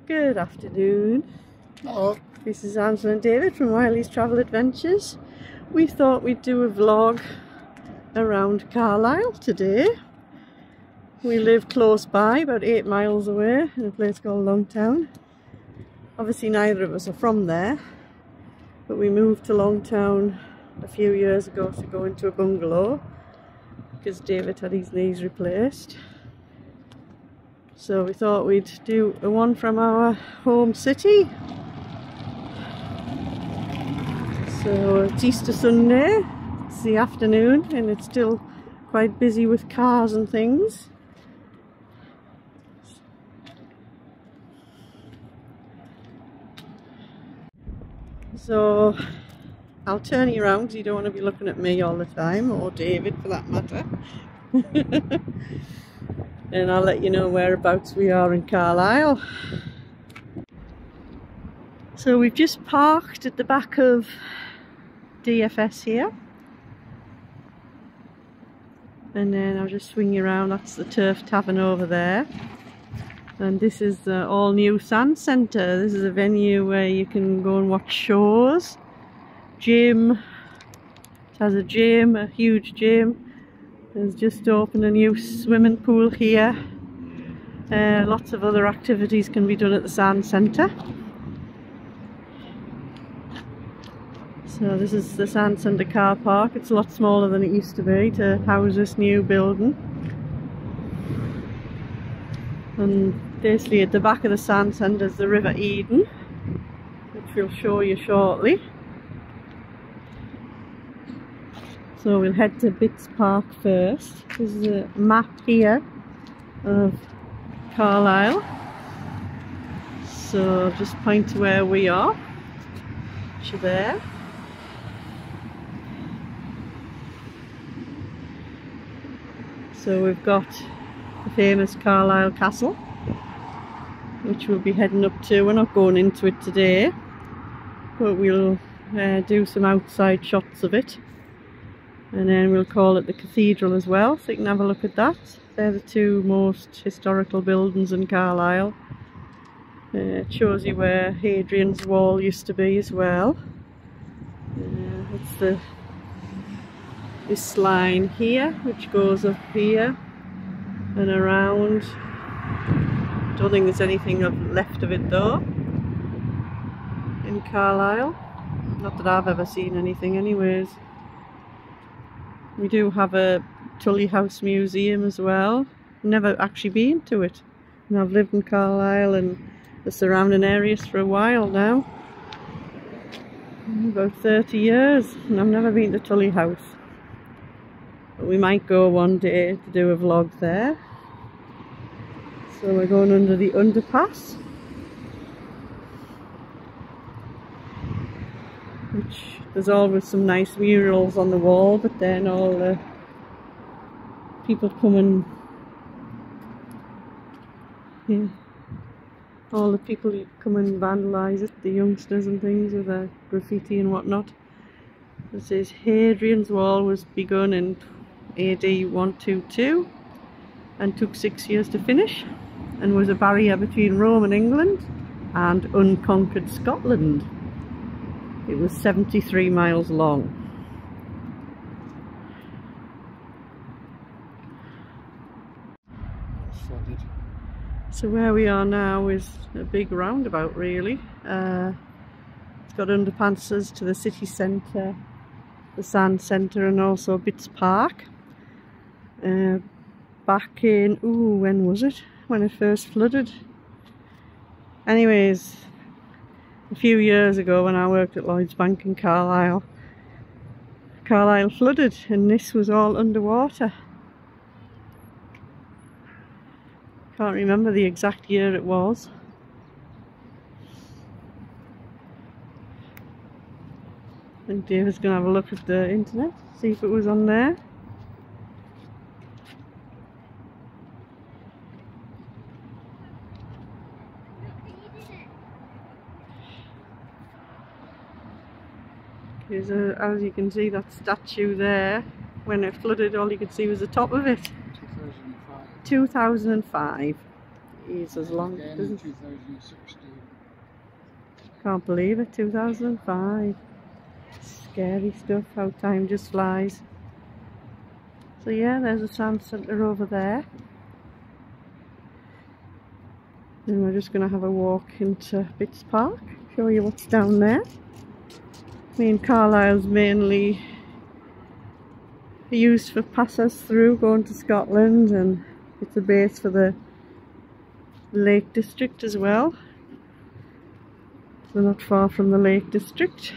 Good afternoon. Hello. This is Angela and David from Wiley's Travel Adventures. We thought we'd do a vlog around Carlisle today. We live close by, about 8 miles away, in a place called Longtown. Obviously neither of us are from there, but we moved to Longtown a few years ago to go into a bungalow because David had his knees replaced. So we thought we'd do a one from our home city. So it's Easter Sunday, it's the afternoon and it's still quite busy with cars and things. So I'll turn you around because you don't want to be looking at me all the time, or David for that matter. And I'll let you know whereabouts we are in Carlisle. So we've just parked at the back of DFS here. And then I'll just swing you around, that's the Turf Tavern over there. And this is the all new Sand Centre. This is a venue where you can go and watch shows. Gym. It has a gym, a huge gym. There's just opened a new swimming pool here. Lots of other activities can be done at the Sand Centre. So this is the Sand Centre car park. It's a lot smaller than it used to be to house this new building. And basically at the back of the Sand Centre is the River Eden, which we'll show you shortly. So we'll head to Bits Park first. This is a map here of Carlisle. So just point to where we are. Which are there. So we've got the famous Carlisle Castle, which we'll be heading up to. We're not going into it today, but we'll do some outside shots of it. And then we'll call it the cathedral as well, so you can have a look at that. They're the two most historical buildings in Carlisle. It shows you where Hadrian's Wall used to be as well. It's this line here, which goes up here and around. Don't think there's anything left of it though in Carlisle. Not that I've ever seen anything anyways. We do have a Tully House museum as well. Never actually been to it. And I've lived in Carlisle and the surrounding areas for a while now. About 30 years, and I've never been to Tully House. But we might go one day to do a vlog there. So we're going under the underpass, which there's always some nice murals on the wall, but then all the people come and all the people come and vandalise it, the youngsters and things with their graffiti and whatnot. It says Hadrian's Wall was begun in AD 122 and took 6 years to finish, and was a barrier between Rome and England and unconquered Scotland. It was 73 miles long. So where we are now is a big roundabout really. It's got underpasses to the city centre, the Sand Centre and also Bits Park. Back in, when was it? When it first flooded. Anyways, a few years ago when I worked at Lloyd's Bank in Carlisle, Carlisle flooded and this was all underwater. Can't remember the exact year it was. I think David's going to have a look at the internet, see if it was on there. As you can see, that statue there, when it flooded all you could see was the top of it. 2005. 2005. Geez, as long again in 2016. Can't believe it, 2005. Scary stuff, how time just flies. So yeah, there's a sand centre over there. And we're just going to have a walk into Bits Park, show you what's down there. I mean, Carlisle's mainly used for passers through going to Scotland, and it's a base for the Lake District as well. So not far from the Lake District.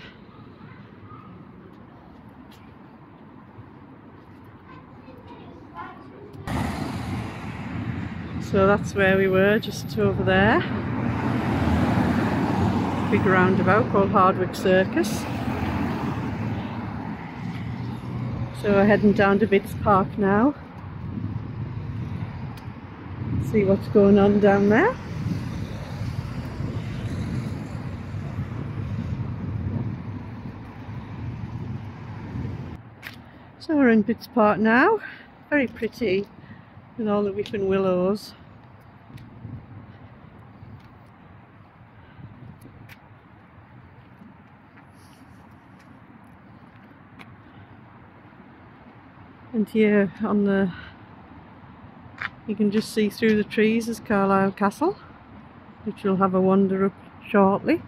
So that's where we were, just over there. Big roundabout called Hardwick Circus. So we're heading down to Bits Park now. See what's going on down there. So we're in Bits Park now. Very pretty with all the weeping willows. And here on the, you can just see through the trees is Carlisle Castle, which we'll have a wander up shortly.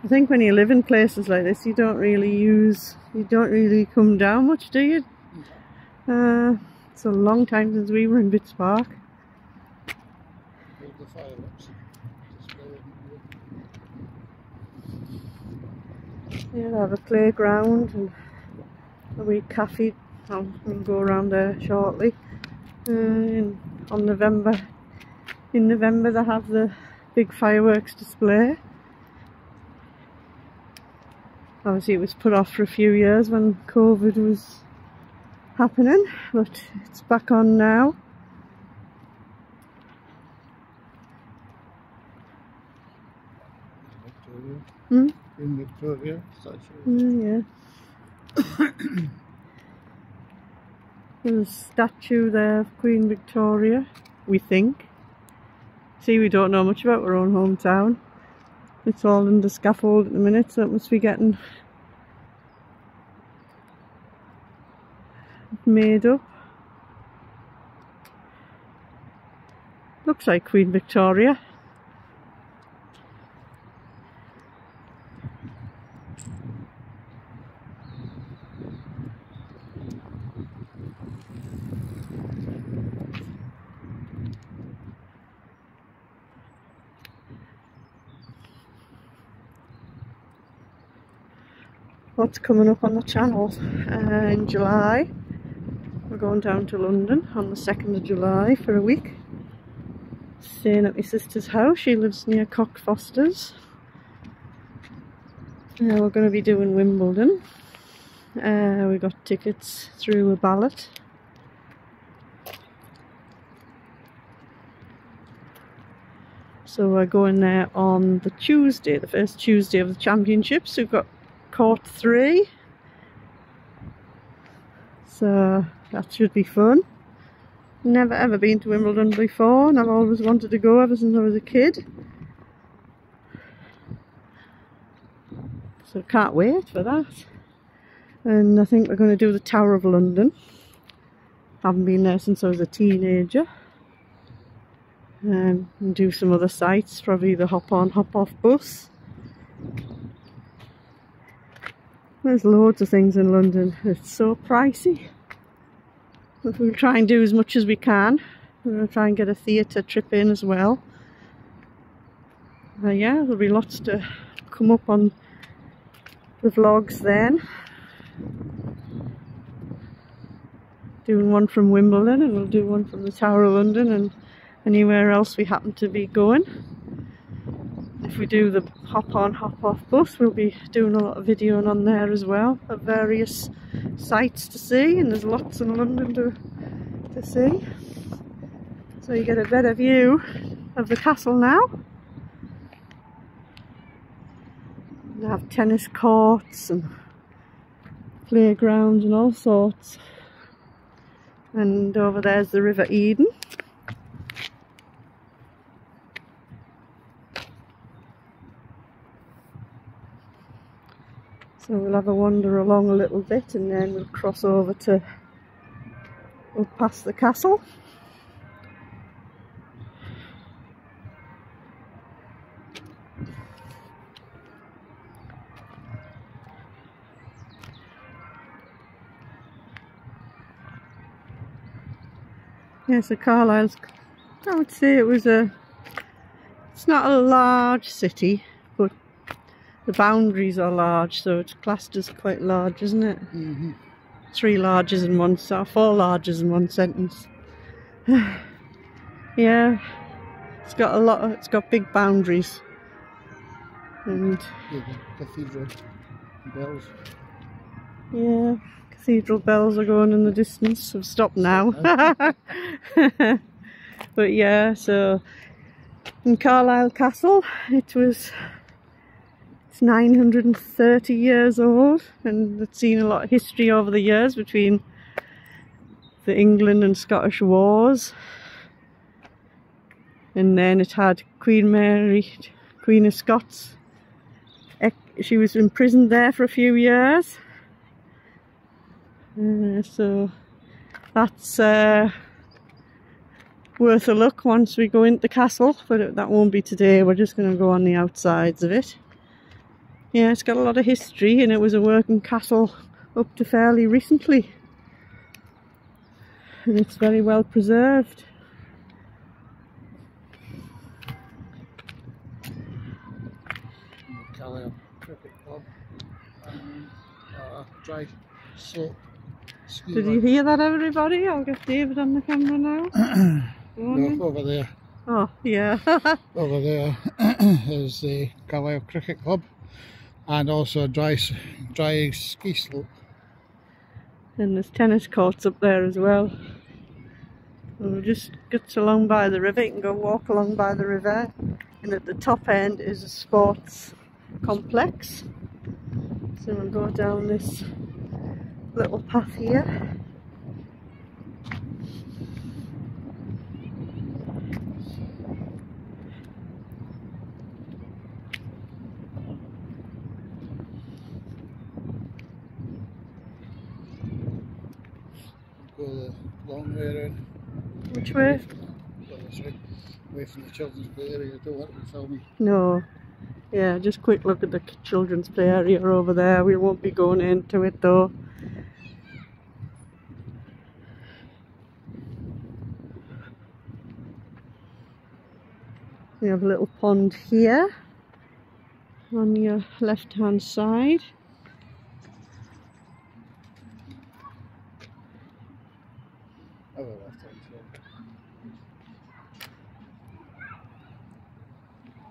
I think when you live in places like this, you don't really come down much, do you? It's a long time since we were in Bits Park. Yeah, they have a playground and a wee cafe. We'll go around there shortly. In November they have the big fireworks display. Obviously it was put off for a few years when COVID was happening, but it's back on now. In Victoria statue. Yeah. There's a statue there of Queen Victoria, we think. See, we don't know much about our own hometown. It's all under scaffold at the minute, so it must be getting made up. Looks like Queen Victoria. What's coming up on the channel? In July we're going down to London on the 2nd of July for a week, staying at my sister's house. She lives near Cockfosters. We're going to be doing Wimbledon. We got tickets through a ballot. So we're going there on the Tuesday, the first Tuesday of the championships. We've got Court 3, so that should be fun. Never ever been to Wimbledon before, and I've always wanted to go ever since I was a kid, so can't wait for that. And I think we're going to do the Tower of London. Haven't been there since I was a teenager. And do some other sites, probably the hop on hop off bus. There's loads of things in London. It's so pricey. But we'll try and do as much as we can. We're going to try and get a theatre trip in as well. Yeah, there'll be lots to come up on the vlogs then. Doing one from Wimbledon, and we'll do one from the Tower of London and anywhere else we happen to be going. If we do the hop on hop off bus, we'll be doing a lot of videoing on there as well of various sites to see, and there's lots in London to see, so you get a better view of the castle now. They have tennis courts and playgrounds and all sorts. And over there's the River Eden. So we'll have a wander along a little bit and then we'll cross over to up past the castle. Yeah, so Carlisle's, I would say it's not a large city, but the boundaries are large, so it's classed as quite large, isn't it? Mm-hmm. 3 larges in one, 4 larges in one sentence. Yeah, it's got big boundaries. And Yeah, the cathedral bells. yeah, cathedral bells are going in the distance. Have stopped now. But yeah, so in Carlisle Castle, it's 930 years old, and it's seen a lot of history over the years between the England and Scottish wars. And then it had Queen Mary, Queen of Scots. She was imprisoned there for a few years. So that's worth a look once we go into the castle, but that won't be today. We're just going to go on the outsides of it. Yeah, it's got a lot of history, and it was a working castle up to fairly recently. And it's very well preserved. The Carlisle Cricket Club and dry soap ski. Did you hear that, everybody? I'll get David on the camera now. No, over there. Oh, yeah. Over there is the Carlisle Cricket Club, and also a dry ski slope. And there's tennis courts up there as well. We'll just get along by the river. You can go walk along by the river. And at the top end is a sports complex. So we'll go down this little path here. Go the long way around. Which way? Go this way. Away from the children's play area. I don't want to be filming. No. Yeah, just quick look at the children's play area over there. We won't be going into it though. We have a little pond here on your left hand side. Oh, well, left hand side.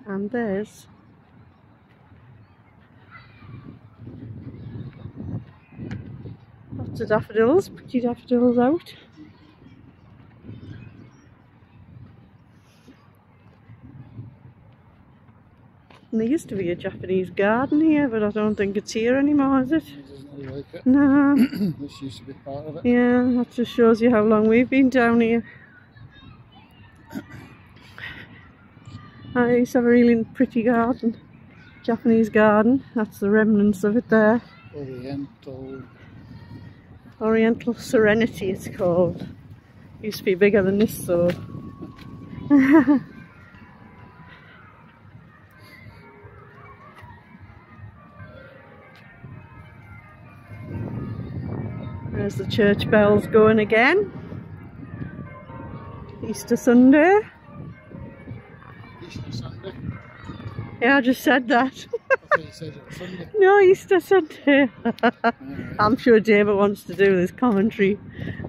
And there's lots of daffodils, pretty daffodils out. And there used to be a Japanese garden here, but I don't think it's here anymore, is it? He doesn't really like it. No. This used to be part of it. Yeah, that just shows you how long we've been down here. I used to have a really pretty garden, Japanese garden. That's the remnants of it there. Oriental Serenity it's called. Used to be bigger than this though. There's the church bells going again. Easter Sunday. Easter Sunday? Yeah, I just said that. I thought you said it was Sunday. No, Easter Sunday. I'm sure David wants to do this commentary.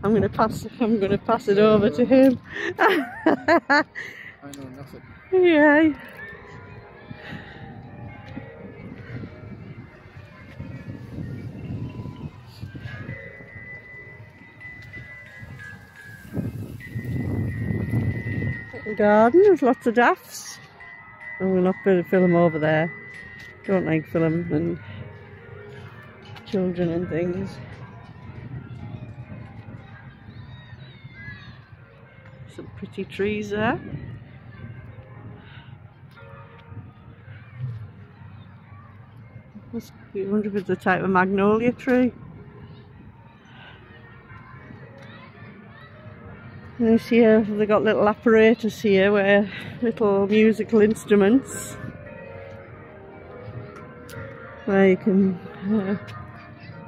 I'm gonna pass it over to him. I know nothing. Yeah. Little garden, there's lots of daffs. I'm not going to film over there. Don't like filming children and things. Some pretty trees there. I wonder if it's a type of magnolia tree. And this here, they've got little apparatus here where little musical instruments where you can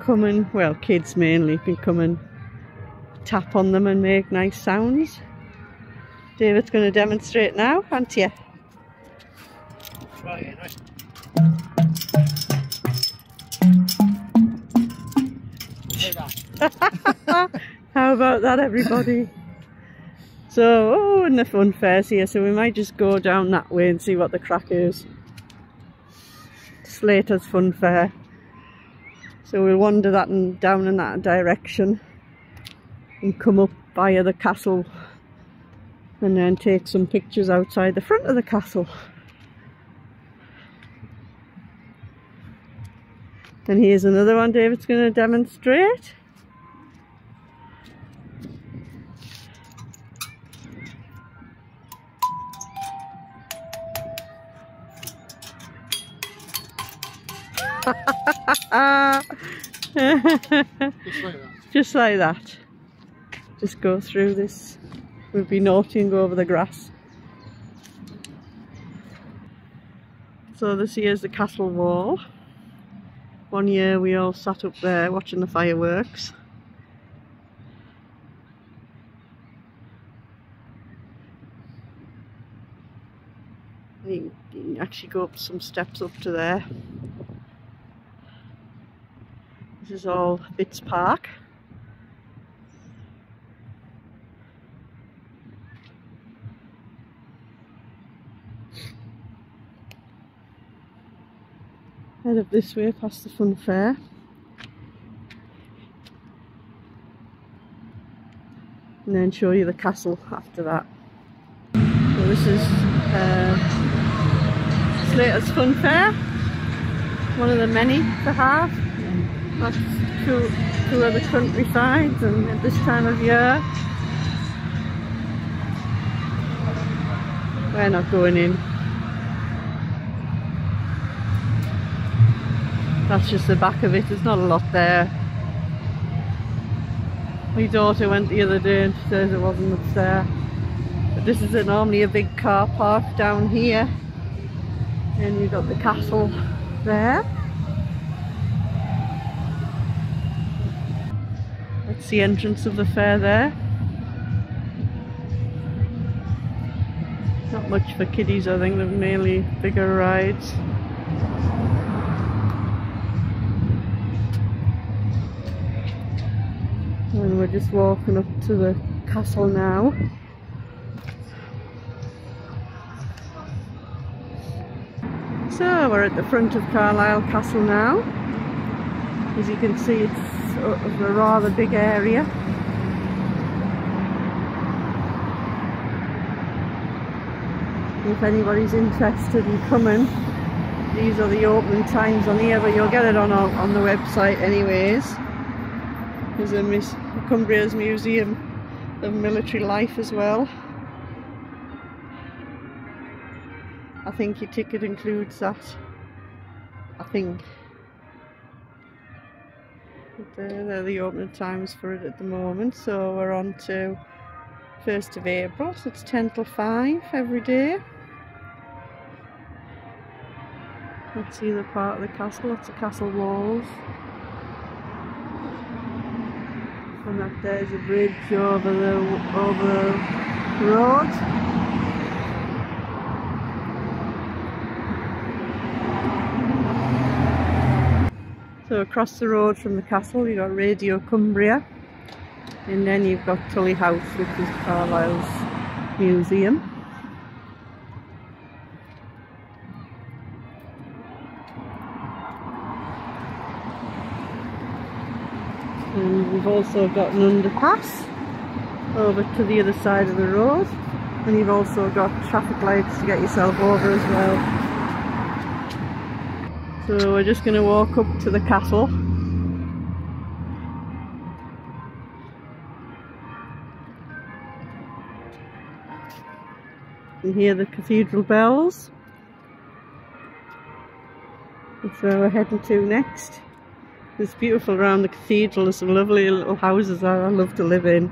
come and, well, kids mainly can come and tap on them and make nice sounds. David's going to demonstrate now, aren't you? Try it anyway. How about that, everybody? So, oh, and the fun fair's here, so we might just go down that way and see what the crack is. Slater's Fun Fair. So we'll wander that and down in that direction and come up via the castle and then take some pictures outside the front of the castle. And here's another one David's going to demonstrate. Just like that. Just go through this. We'll be naughty and go over the grass. So this here's the castle wall. One year we all sat up there watching the fireworks. You can actually go up some steps up to there. This is all Bits Park. Head up this way past the fun fair. And then show you the castle after that. So this is Slater's Fun Fair. One of the many to have. That's two other countrysides, and at this time of year we're not going in. That's just the back of it, there's not a lot there. My daughter went the other day and she says there wasn't much there. But this is normally a big car park down here. And you've got the castle there. That's the entrance of the fair there. Not much for kiddies, I think, they're mainly bigger rides. And we're just walking up to the castle now. So we're at the front of Carlisle Castle now. As you can see, it's a rather big area. If anybody's interested in coming, these are the opening times on here, but you'll get it on the website anyways. There's a Cumbria's Museum of Military Life as well. I think your ticket includes that. I think. But they're the opening times for it at the moment. So we're on to 1st of April, so it's 10 till 5 every day. Let's see the part of the castle, that's the castle walls. And that there's a bridge over the road. So across the road from the castle you've got Radio Cumbria, and then you've got Tully House, which is Carlisle's museum. And we've also got an underpass over to the other side of the road, and you've also got traffic lights to get yourself over as well. So we're just going to walk up to the castle. You can hear the cathedral bells. That's where we're heading to next. It's beautiful around the cathedral. There's some lovely little houses that I love to live in.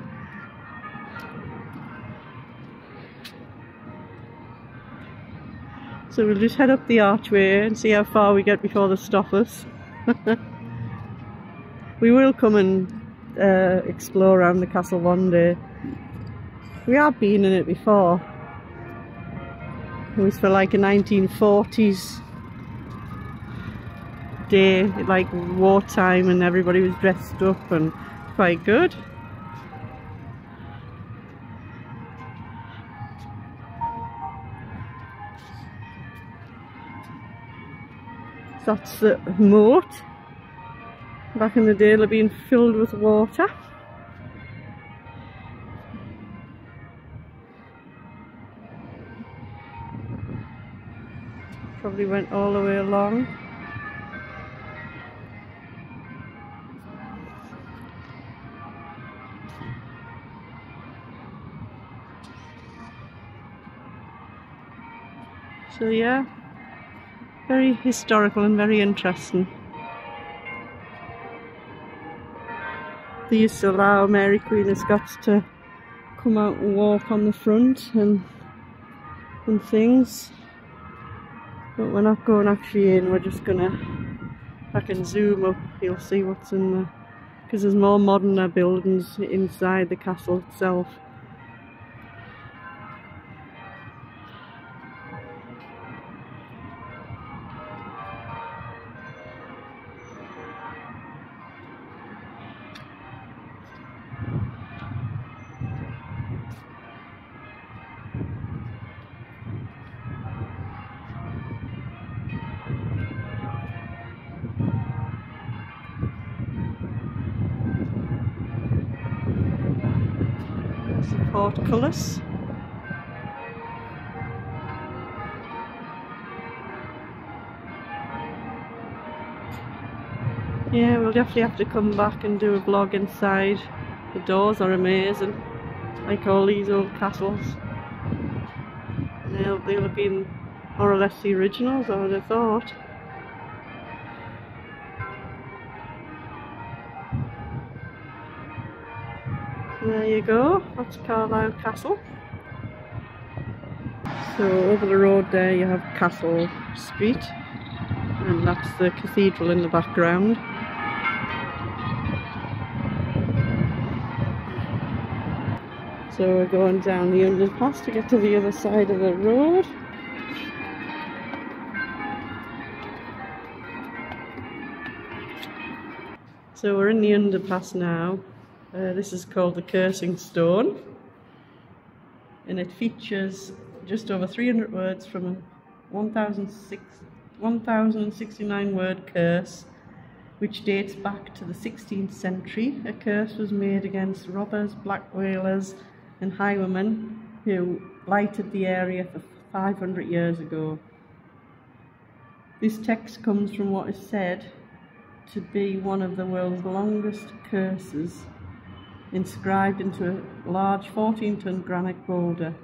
So we'll just head up the archway and see how far we get before they stop us. We will come and explore around the castle one day. We have been in it before. It was for like a 1940s day, like wartime, and everybody was dressed up and quite good. So that's the moat. Back in the day they've been filled with water. Probably went all the way along. So yeah, very historical and very interesting. They used to allow Mary Queen of Scots to come out and walk on the front and things. But we're not going actually in, we're just gonna, if I can zoom up, you'll see what's in there. Because there's more modern buildings inside the castle itself. Portcullis. Yeah, we'll definitely have to come back and do a vlog inside. The doors are amazing, like all these old castles. And they'll have been more or less the originals, I would have thought. There you go, that's Carlisle Castle. So over the road there you have Castle Street, and that's the cathedral in the background. So we're going down the underpass to get to the other side of the road. So we're in the underpass now. This is called the Cursing Stone, and it features just over 300 words from a 1069 word curse, which dates back to the 16th century. A curse was made against robbers, blackmailers and highwaymen who blighted the area for 500 years ago. This text comes from what is said to be one of the world's longest curses, inscribed into a large 14-ton granite boulder.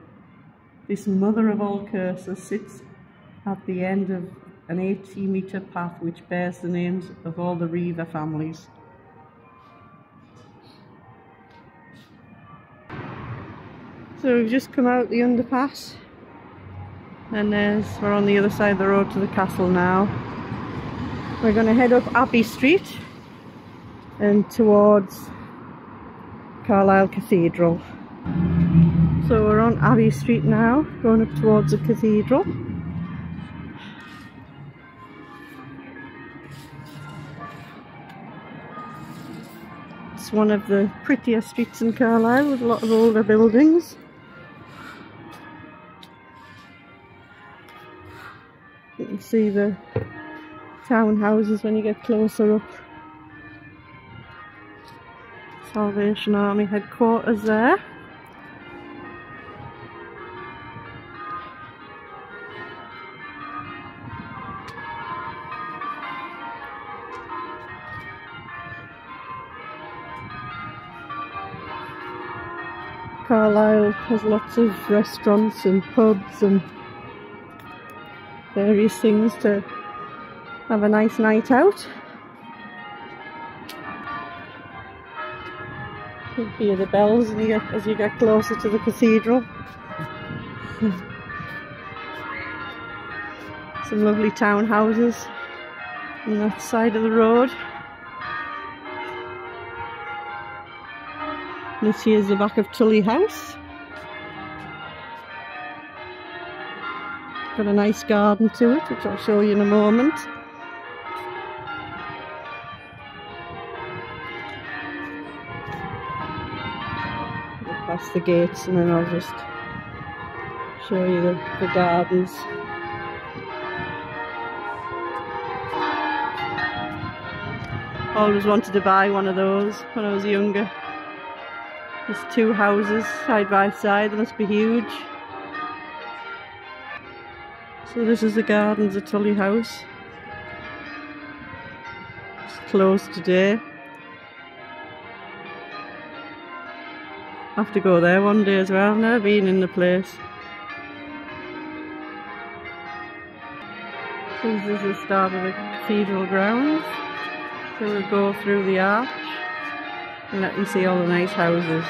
This mother of all curses sits at the end of an 80-metre path which bears the names of all the Reaver families. So we've just come out the underpass, and we're on the other side of the road to the castle now. We're going to head up Abbey Street and towards Carlisle Cathedral. So we're on Abbey Street now, going up towards the cathedral. It's one of the prettier streets in Carlisle with a lot of older buildings. You can see the townhouses when you get closer up. Salvation Army headquarters there. Carlisle has lots of restaurants and pubs and various things to have a nice night out. You hear the bells as you get closer to the cathedral. Some lovely townhouses on that side of the road. This here's the back of Tully House. Got a nice garden to it, which I'll show you in a moment. Go past the gates and then I'll just show you the gardens. Always wanted to buy one of those when I was younger. There's two houses side by side, they must be huge. So this is the gardens at Tully House. It's closed today. I have to go there one day as well. I've never been in the place. So this is the start of the cathedral grounds. So we'll go through the arch and let you see all the nice houses.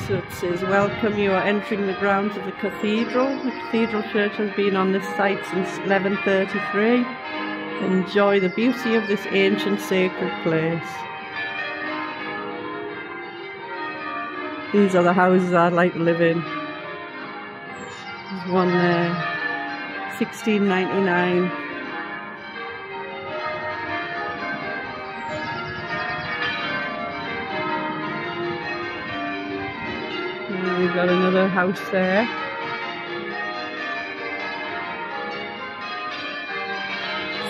So it says, welcome, you are entering the grounds of the cathedral. The cathedral church has been on this site since 1133. Enjoy the beauty of this ancient sacred place. These are the houses I'd like to live in. There's one there, 1699. And we've got another house there.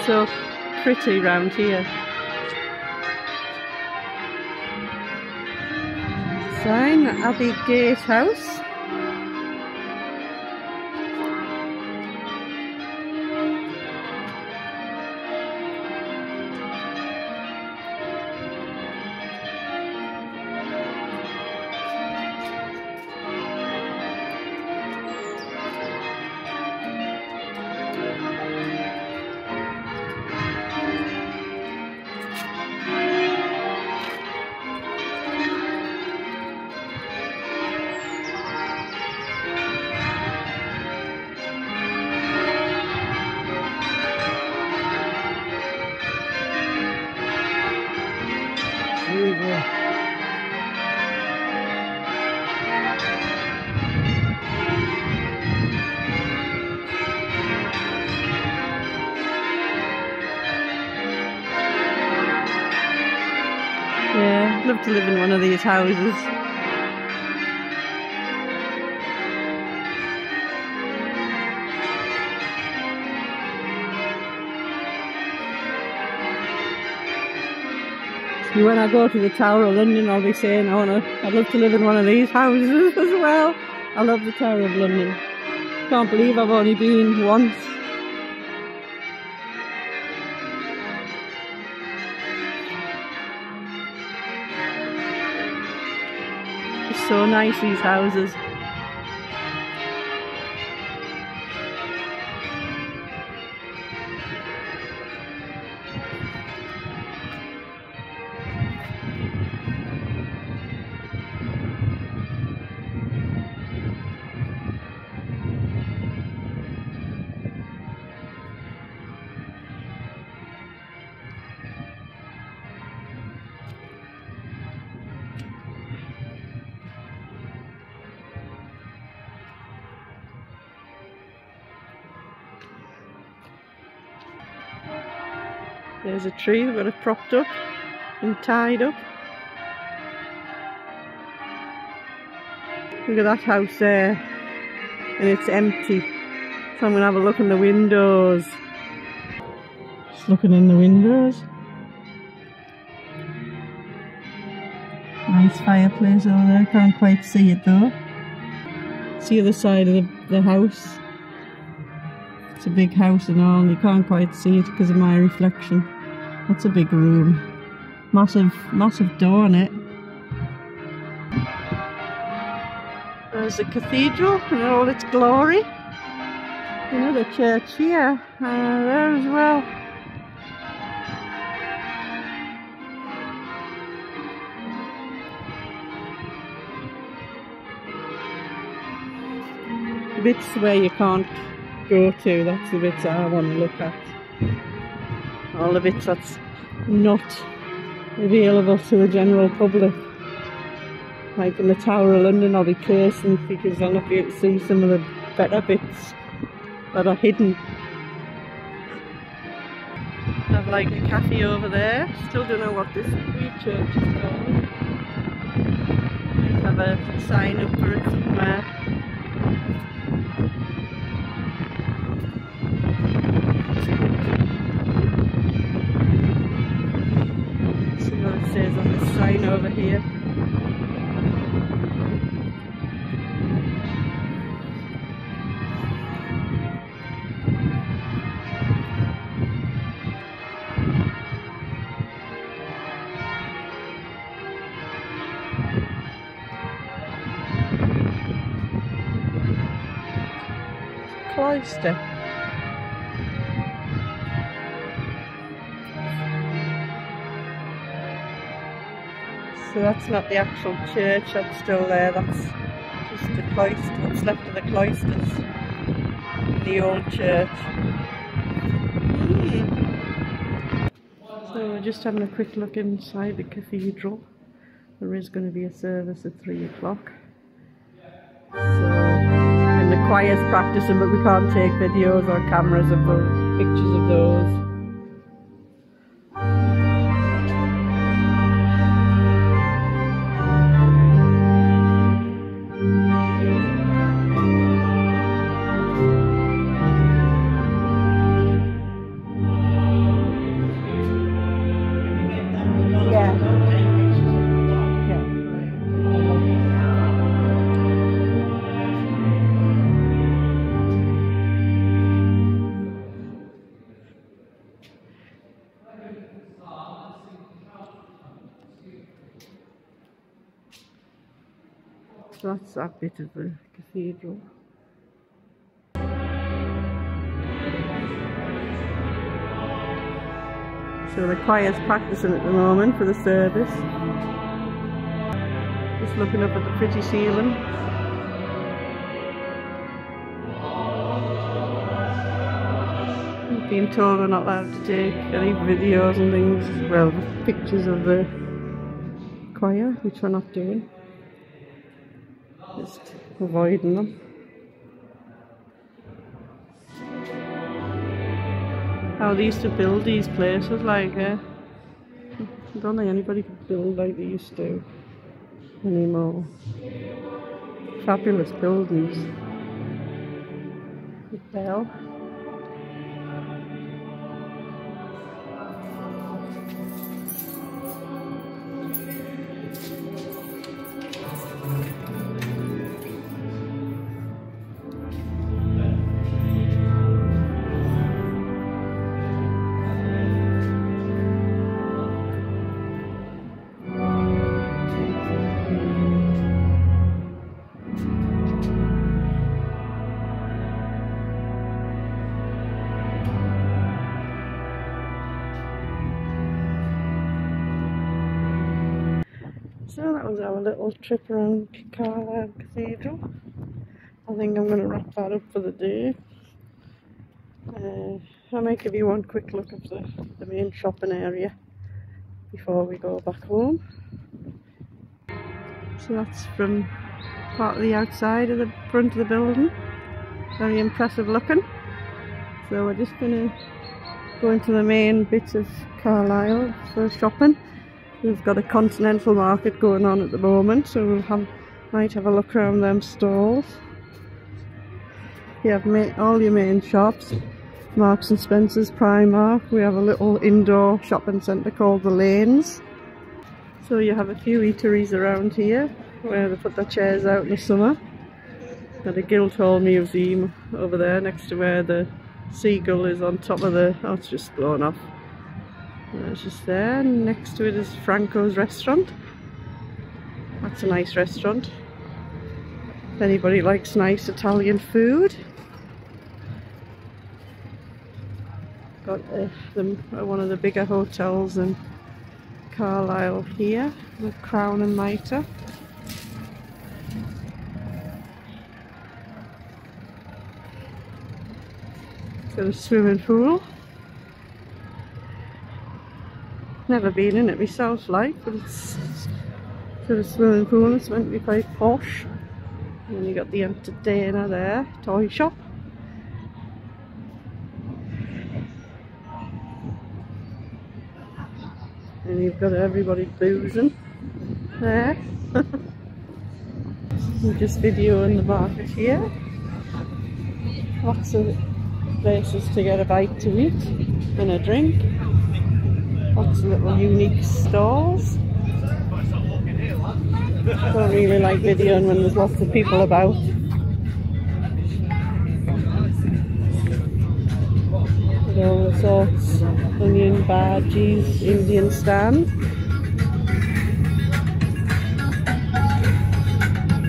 So pretty round here. Sign, Abbey Gate House. Yeah, I'd love to live in one of these houses. When I go to the Tower of London, I'll be saying, I'd love to live in one of these houses as well. I love the Tower of London. Can't believe I've only been once. It's so nice, these houses. There's a tree, they've got it propped up and tied up. Look at that house there, and it's empty. So I'm going to have a look in the windows. Just looking in the windows. Nice fireplace over there, can't quite see it though. It's the other side of the house. It's a big house and all, and you can't quite see it because of my reflection. That's a big room. massive door on it. There's the cathedral in all its glory. Another church here, there as well. Bits where you can't go to, that's the bits I want to look at. All the bits that's not available to the general public. Like in the Tower of London I'll be cursing because I'll not be able to see some of the better bits that are hidden. I've like a cafe over there, still don't know what this wee church is called. Have a sign up for it somewhere. See what it says on this sign over here. Cloister. So that's not the actual church that's still there, that's just the cloister, what's left of the cloisters in the old church. So we're just having a quick look inside the cathedral. There is going to be a service at 3 o'clock. And the choir's practicing, but we can't take videos or cameras of the pictures of those. So that's that bit of the cathedral. So the choir's practicing at the moment for the service. Just looking up at the pretty ceiling. We've been told we're not allowed to take any videos and things, well, pictures of the choir, which we're not doing. Just avoiding them. How they used to build these places, like, I don't think anybody could build like they used to anymore. Fabulous buildings. The bell. So that was our little trip around Carlisle Cathedral. I think I'm going to wrap that up for the day. I might give you one quick look of the main shopping area before we go back home. So that's from part of the outside of the front of the building. Very impressive looking. So we're just going to go into the main bits of Carlisle for shopping. We've got a continental market going on at the moment, so might have a look around them stalls. You have all your main shops, Marks and Spencer's, Primark. We have a little indoor shopping centre called the Lanes. So you have a few eateries around here where they put their chairs out in the summer. Got a Guildhall Museum over there next to where the seagull is on top of the... oh, it's just blown off. It's just there. Next to it is Franco's restaurant. That's a nice restaurant. If anybody likes nice Italian food. Got one of the bigger hotels in Carlisle here, the Crown and Mitre. Got a swimming pool. Never been in it myself, like, but it's got a swimming pool. It's meant to be quite posh. And you got the entertainer there, toy shop. And you've got everybody boozing there. I'm just videoing the market here. Lots of places to get a bite to eat and a drink. Lots of little unique stalls. Don't really like videoing when there's lots of people about. With all the sorts, onion bhajis, Indian stand.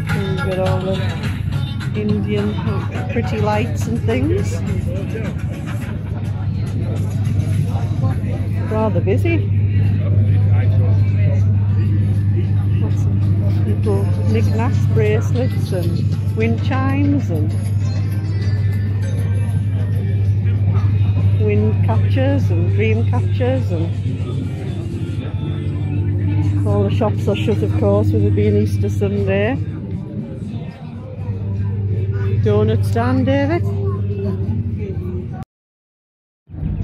And you've got all the Indian pretty lights and things. Rather busy. Lots of little knick-knacks, bracelets and wind chimes and wind catchers and dream catchers, and all the shops are shut, of course, with it being Easter Sunday. Donut stand, David.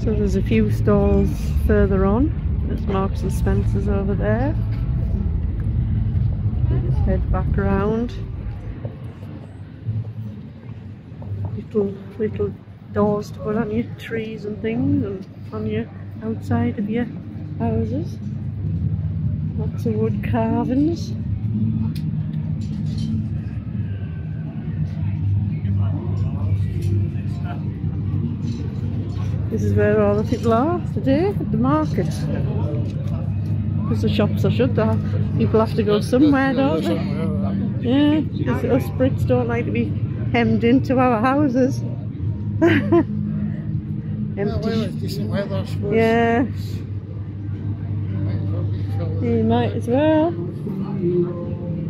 So there's a few stalls further on. There's Marks and Spencer's over there. Just head back around. Little doors to put on your trees and things, and on your outside of your houses. Lots of wood carvings. This is where all the people are today, at the market. Because the shops are shut, people have to go somewhere, don't they? Yeah, because us Brits don't like to be hemmed into our houses. Empty. Decent weather, I suppose. Yeah. You might as well.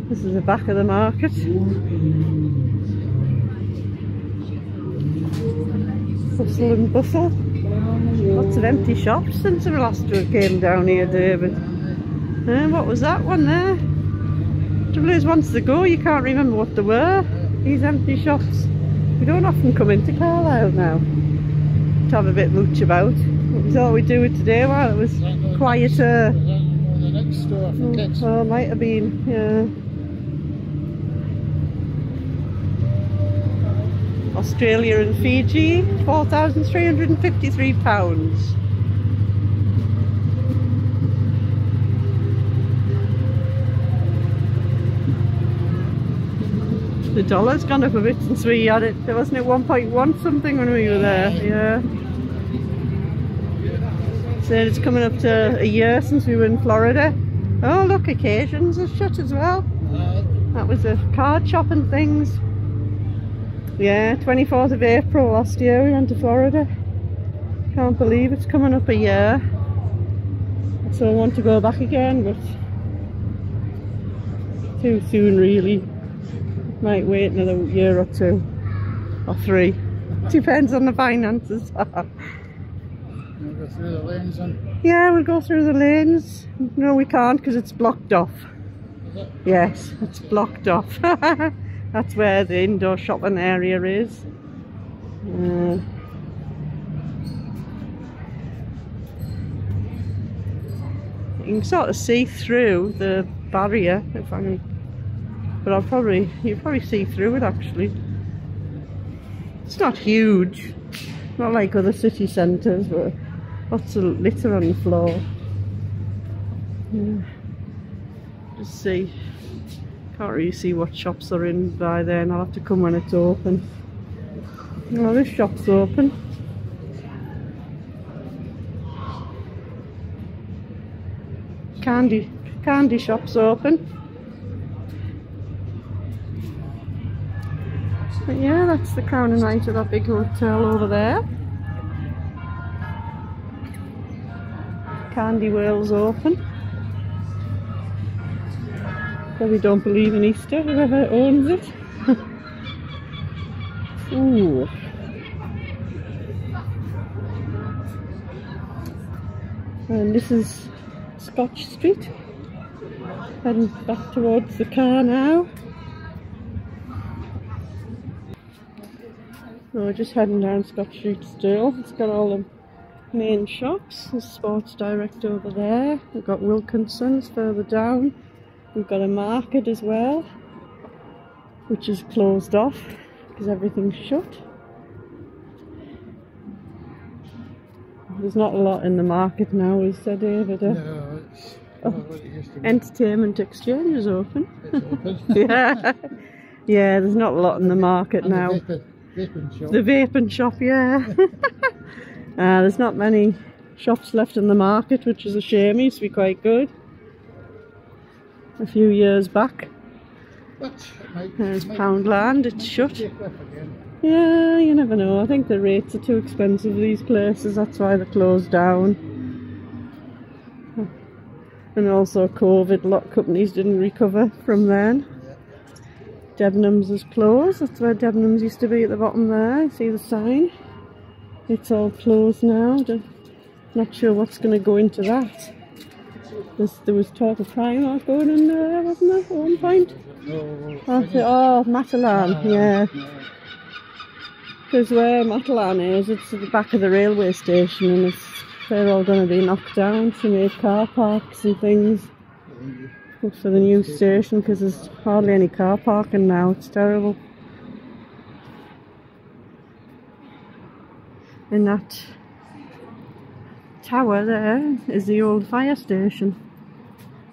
This is the back of the market. Hustle and bustle. Lots of empty shops since we last came down here, David. What was that one there? Trouble is, once they go, you can't remember what they were. These empty shops. We don't often come into Carlisle now to have a bit mooch about. We thought we'd do it today while it was quieter. The next store for kids. Oh, might have been, yeah. Australia and Fiji, £4,353. The dollar's gone up a bit since we had it. There wasn't it 1.1 something when we were there, yeah. So it's coming up to a year since we were in Florida. Oh look, Occasions are shut as well. That was a card shop and things. Yeah, 24th of April last year we went to Florida. Can't believe it's coming up a year. So I want to go back again, but too soon really. Might wait another year or two or three. Depends on the finances. We'll go through the lanes then? Yeah, we'll go through the lanes. No, we can't because it's blocked off. Is it? Yes, it's blocked off. That's where the indoor shopping area is. You can sort of see through the barrier if I can, but you'll probably see through it actually. It's not huge, not like other city centres, but lots of litter on the floor. Yeah. Just see. Can't really see what shops are in by then. I'll have to come when it's open. Oh, this shop's open. candy shops open. But yeah, that's the Crown and Knight of that big hotel over there. Candy World's open. Probably don't believe in Easter, whoever owns it. Ooh. And this is Scotch Street. Heading back towards the car now. So we're just heading down Scotch Street still. It's got all the main shops. There's Sports Direct over there. We've got Wilkinson's further down. We've got a market as well, which is closed off because everything's shut. There's not a lot in the market now, is there, David? No, it's not what it used to be. Entertainment Exchange is open. It's open. Yeah. Yeah, there's not a lot in the market And now. the vaping shop. The vaping shop, yeah. There's not many shops left in the market, which is a shame. It used to be quite good a few years back. But it might, There's it might- Poundland, it's shut. take off again. Yeah, you never know. I think the rates are too expensive, these places, that's why they're closed down. And also COVID, a lot of companies didn't recover from then. Yeah. Debenhams is closed, that's where Debenhams used to be at the bottom there, see the sign? It's all closed now. Not sure what's going to go into that. There was talk of Primark going in there, wasn't there, at one point? Oh, Matalan, yeah. Because where Matalan is, it's at the back of the railway station, and they're all going to be knocked down to make car parks and things for the new station, because there's hardly any car parking now. It's terrible. And that tower there is the old fire station.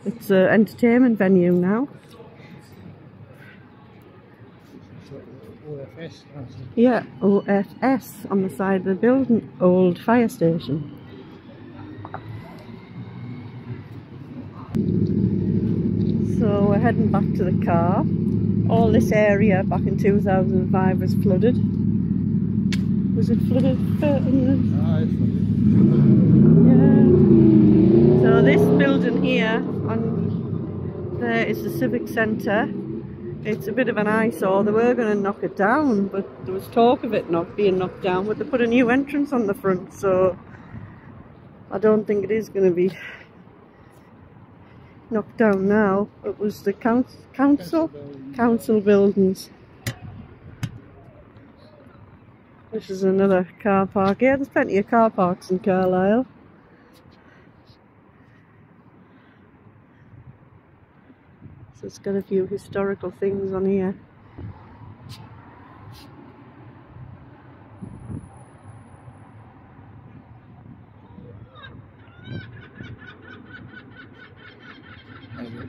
It's an entertainment venue now. OFS. Yeah, OFS on the side of the building, old fire station. So we're heading back to the car. All this area back in 2005 was flooded. Was it flooded? Yeah. So this building here on there is the Civic Centre. It's a bit of an eyesore. They were going to knock it down, but there was talk of it not being knocked down, but they put a new entrance on the front, so I don't think it is going to be knocked down now. It was the council buildings. This is another car park. Yeah, there's plenty of car parks in Carlisle. So it's got a few historical things on here.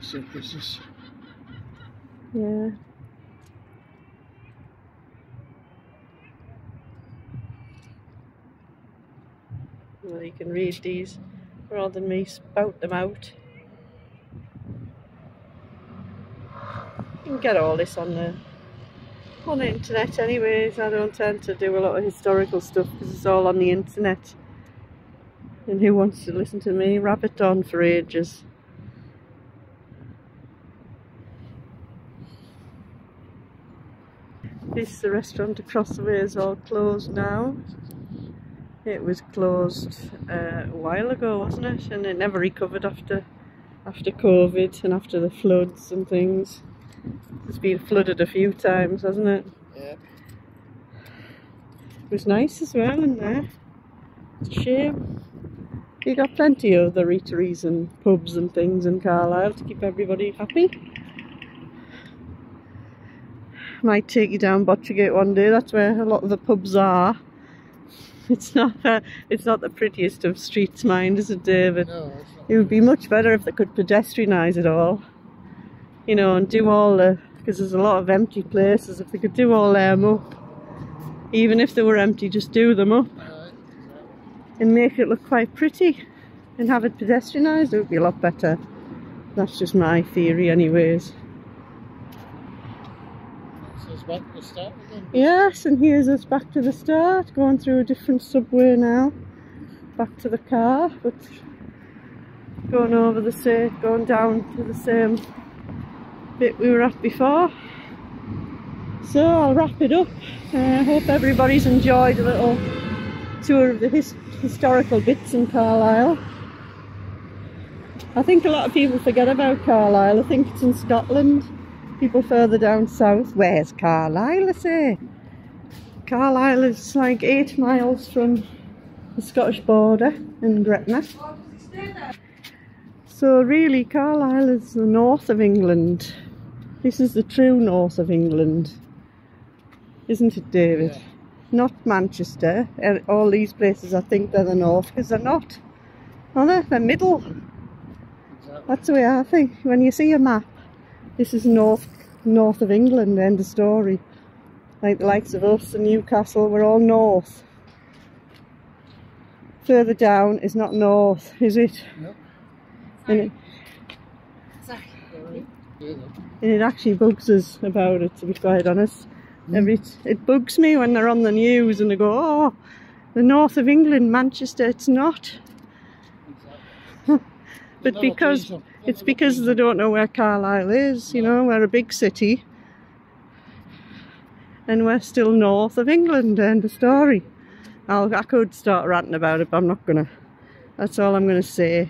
Circuses. Yeah. Well, you can read these rather than me spout them out. You can get all this on the internet anyways. I don't tend to do a lot of historical stuff because it's all on the internet. And who wants to listen to me rabbit on for ages? The restaurant across the way is all closed now. It was closed a while ago, wasn't it? And it never recovered after COVID and after the floods and things. It's been flooded a few times, hasn't it? Yeah. It was nice as well in there. It's a shame. You got plenty of the eateries and pubs and things in Carlisle to keep everybody happy. Might take you down Botchergate one day. That's where a lot of the pubs are. It's not the prettiest of streets, mind, is it, David? No, it's not. It would be much better if they could pedestrianise it all, you know, and do all the, because there's a lot of empty places. If they could do all them up, even if they were empty, just do them up and make it look quite pretty and have it pedestrianised, it would be a lot better. That's just my theory anyways. This is back to the start again. Yes, and here's us back to the start, going through a different subway now. Back to the car, but going down to the same bit we were at before. So I'll wrap it up. I hope everybody's enjoyed a little tour of the historical bits in Carlisle. I think a lot of people forget about Carlisle. I think it's in Scotland. People further down south. Where's Carlisle, I say? Carlisle is like 8 miles from the Scottish border in Gretna. So really Carlisle is the north of England. This is the true north of England. Isn't it, David? Yeah. Not Manchester. All these places I think they're the north, because they're not. Are they? They're middle. Exactly. That's the way I think. When you see a map, this is north of England, end of story. Like the likes of us and Newcastle, we're all north. Further down is not north, is it? Nope. And it actually bugs us about it, to be quite honest. It bugs me when they're on the news and they go, oh, the north of England, Manchester. It's not. But because they don't know where Carlisle is, you know, we're a big city and we're still north of England, end of story. I could start ranting about it, but I'm not gonna. That's all I'm gonna say.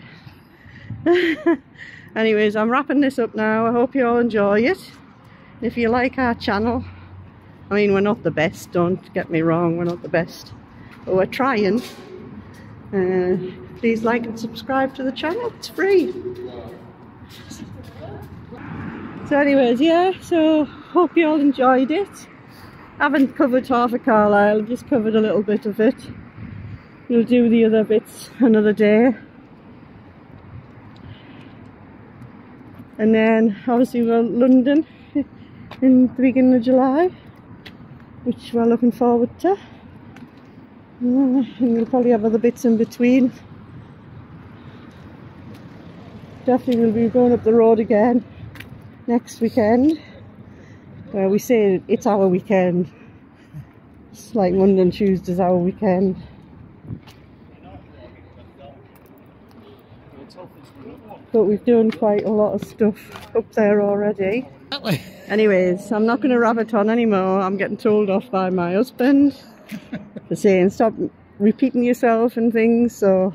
Anyways, I'm wrapping this up now. I hope you all enjoy it. If you like our channel, I mean, we're not the best, don't get me wrong, we're not the best, but we're trying. Please like and subscribe to the channel, it's free. So anyways, yeah, so hope you all enjoyed it. I haven't covered half of Carlisle, I've just covered a little bit of it. We'll do the other bits another day. And then obviously we're in London in the beginning of July, which we're looking forward to. And we'll probably have other bits in between. Definitely we'll be going up the road again next weekend. We say it's our weekend. It's like Monday and Tuesday's our weekend. But we've done quite a lot of stuff up there already. Anyways, I'm not going to rabbit on anymore. I'm getting told off by my husband for saying stop repeating yourself and things, so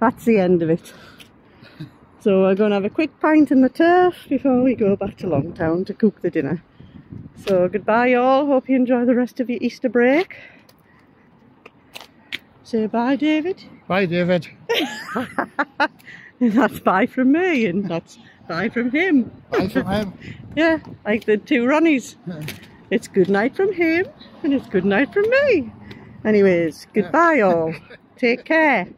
that's the end of it. So we're going to have a quick pint in the turf before we go back to Longtown to cook the dinner. So goodbye all, hope you enjoy the rest of your Easter break. Say bye, David. Bye, David. That's bye from me, and that's bye from him. Bye from him. Yeah, like the two Ronnies. It's good night from him, and it's good night from me. Anyways, goodbye all. Take care.